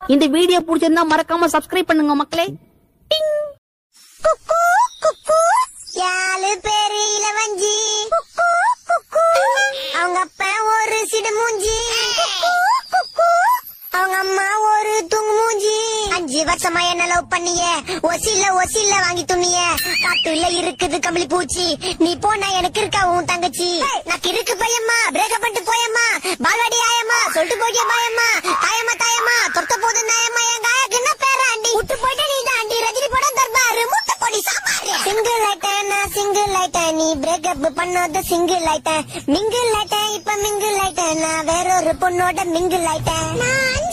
இந்த வீடியோ பிடிச்சிருந்தா மறக்காம சப்ஸ்கிரைப் பண்ணுங்க மக்களே. யாழு பேரு இளவஞ்சி, அவங்க அப்பா ஒரு சிடு மூஞ்சி, அவங்க அம்மா ஒரு தூங்கு மூஞ்சி. 5 வருஷமா என்ன லவ் பண்ணிய, ஒசில வாங்கி துணிய. காட்டுல இருக்குது கம்பளி பூச்சி, நீ போனா எனக்கு இருக்கா உன் தங்கச்சி. நான் இருக்கு பையம்மா, பிரேக்கப் பண்ணிட்டு போயம்மா, பால்வாடி ஆயம்மா, சொல்லிட்டு போய்க்க பாயம்மா, தாயம்மா தொட்ட போது நாயம்மா, என் காயக்கு என்ன பேராண்டி, விட்டு போயிட்ட நீ தாண்டி, ரஜினி படம் தர்பாரு, முட்டை பொடி சாம்பாரு. சிங்கிள் ஆயிட்டேன் நான் சிங்கிள் ஆயிட்டேன், நீ பிரேக்கப் பண்ணாத சிங்கிள் ஆயிட்டேன், மிங்கிள் ஆயிட்டேன் இப்ப மிங்கிள் ஆயிட்டேன், நான் வேறொரு பொண்ணோட மிங்கிள் ஆயிட்டேன். நான்